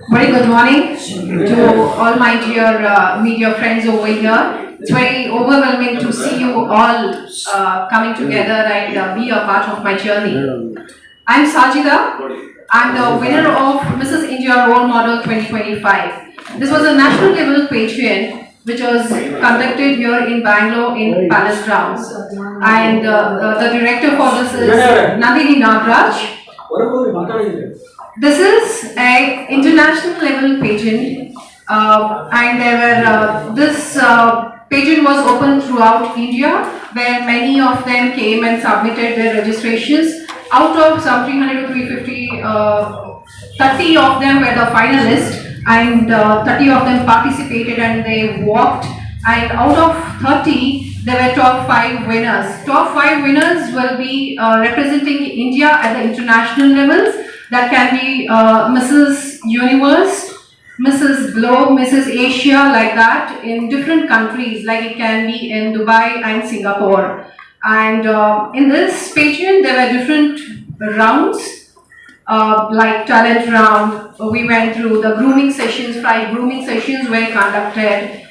Very good morning to all my dear media friends over here. It's very overwhelming to see you all coming together and be a part of my journey. I'm Sajida. I'm the winner of Mrs. India Role Model 2025. This was a national level pageant which was conducted here in Bangalore in Palace Grounds. And the director for this is Nandini Nagraj. This is a international level pageant, and there were this pageant was open throughout India, where many of them came and submitted their registrations. Out of some 300 to 350, 30 of them were the finalists, and 30 of them participated and they walked. And out of 30, there were top 5 winners. Top 5 winners will be representing India at the international levels. That can be Mrs. Universe, Mrs. Globe, Mrs. Asia, like that, in different countries, like it can be in Dubai and Singapore. And in this pageant, there were different rounds, like talent round. We went through the grooming sessions, 5 grooming sessions were conducted.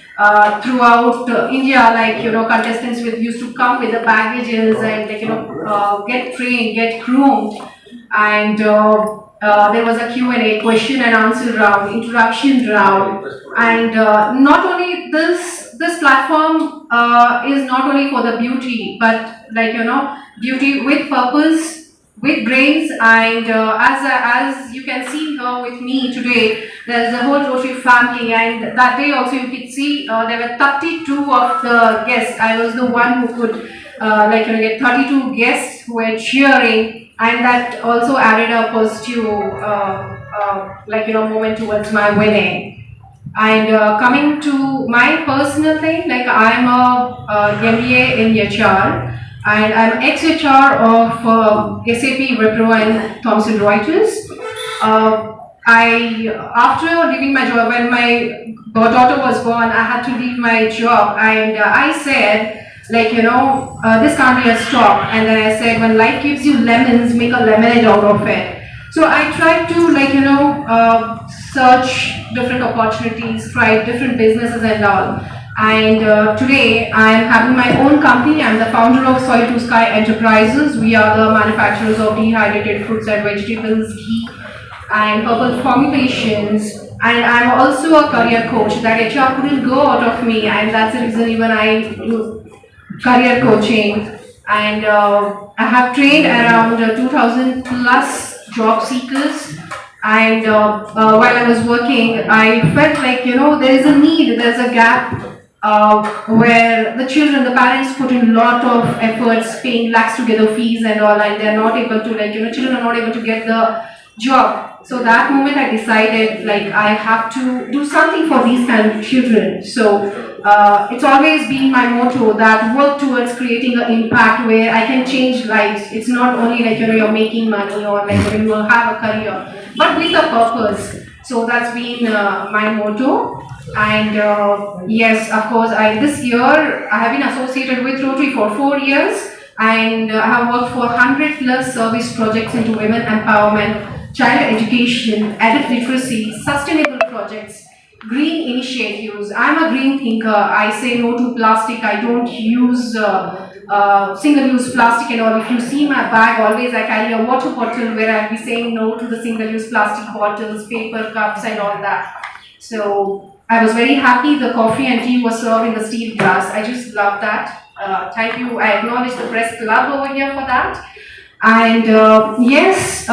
Throughout India, like contestants used to come with the baggages and get trained, get groomed, and there was a Q&A, question and answer round, introduction round, and not only this platform is not only for the beauty, but beauty with purpose, with brains, and as you can see here with me today, there's a whole Rotary family, and that day also you could see there were 32 of the guests. I was the one who could get 32 guests who were cheering, and that also added a positive moment towards my winning. And coming to my personal thing, like I'm a MBA in HR, and I'm ex-HR of SAP, Wipro and Thomson Reuters. After leaving my job, when my daughter was born, I had to leave my job, and I said, this can't be a stop. And then I said, when life gives you lemons, make a lemonade out of it. So I tried to search different opportunities, try different businesses and all. And today I am having my own company. I'm the founder of Soil to Sky Enterprises. We are the manufacturers of dehydrated fruits and vegetables, ghee, and herbal formulations. And I'm also a career coach. That HR couldn't go out of me, and that's the reason even I do career coaching. And I have trained around 2,000 plus job seekers. And while I was working, I felt like there is a need, there's a gap where the children, the parents put in a lot of efforts, paying lakhs together fees and all, and they're not able to children are not able to get the job. So that moment I decided I have to do something for these kind of children. So it's always been my motto that work towards creating an impact where I can change lives. It's not only you're making money or you will have a career, but with a purpose. So that's been my motto. And yes, of course, this year I have been associated with Rotary for 4 years, and I have worked for 100 plus service projects into women empowerment, child education, adult literacy, sustainable projects, green initiatives. I'm a green thinker. I say no to plastic. I don't use single-use plastic and all. If you see my bag, always I carry a water bottle where I'll be saying no to the single-use plastic bottles, paper cups and all that. So I was very happy the coffee and tea was served in the steel glass. I just love that. Thank you. I acknowledge the press club over here for that. And yes,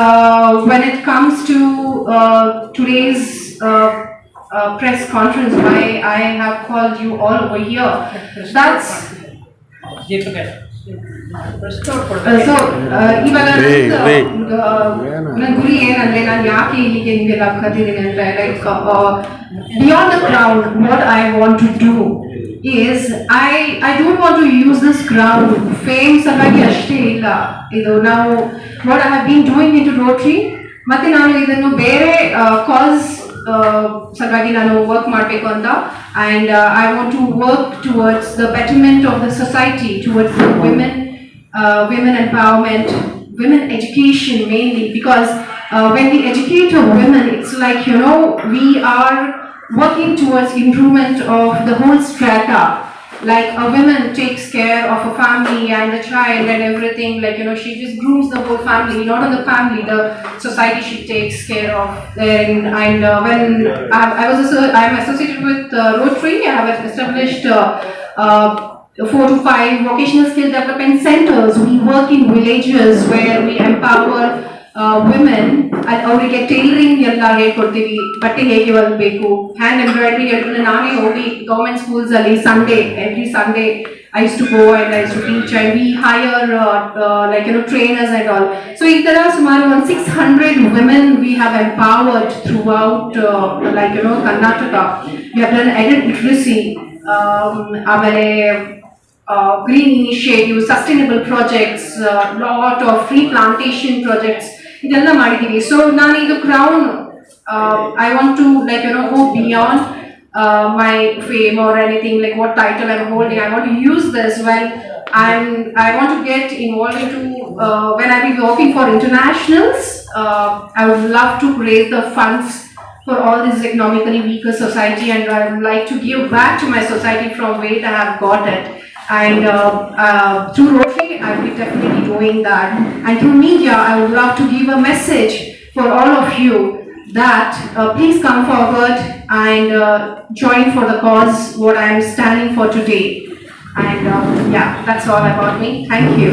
when it comes to today's press conference, why I have called you all over here, that's ಇವಾಗ ನನ್ನ ಗುರಿ ಏನಂದ್ರೆ ನಾನು ಯಾಕೆ ಇಲ್ಲಿಗೆ ನಿಮಗೆಲ್ಲ ಕರೆದಿದ್ದೀನಿ ಅಂದ್ರೆ beyond the crowd, what I want to do is I don't want to use this crowd fame ಸಲುವಾಗಿ ಅಷ್ಟೇ ಇಲ್ಲ. ಇದು ನಾವು what I have been doing into Rotary, ಮತ್ತೆ ನಾನು ಇದನ್ನು ಬೇರೆ cause ಸಲುವಾಗಿ ನಾನು ವರ್ಕ್ ಮಾಡಬೇಕು ಅಂತ. And I want to work towards the betterment of the society, towards the women empowerment, women education mainly, because when we educate our women, it's like, we are working towards improvement of the whole strata. Like a woman takes care of a family and the child and everything, like, she just grooms the whole family, not on the family, the society she takes care of. And when I'm associated with Rotary, I have established 4 to 5 vocational skill development centers. We work in villages where we empower women ಅವರಿಗೆ tailoring ಎಲ್ಲ ಹೇಳ್ಕೊಡ್ತೀವಿ, ಬಟ್ಟೆ ಹೇಗೆ ಹೊಲಿಬೇಕು, hand embroidery ಹೇಳ್ಕೊಂಡು ನಾನೇ ಹೋಗಿ government schools ಅಲ್ಲಿ every Sunday I used to go and I used to teach, and we hire trainers and all. So ಈ ತರ ಸುಮಾರು 600 women we have empowered throughout Karnataka. We have done added literacy, ಆಮೇಲೆ green initiatives, sustainable projects, lot of free plantation projects. ಇದೆಲ್ಲ ಮಾಡಿದೀವಿ. So ನಾನು ಇದು crown I want to go beyond my fame or anything, like what title I'm holding. I want to use this when I want to get involved into when I be working for internationals. I would love to raise the funds for all this economically weaker society, and I would like to give back to my society from where I have got it. And through Rotary, I will be definitely doing that. And through media, I would love to give a message for all of you that please come forward and join for the cause what I am standing for today. And yeah, that's all about me. Thank you.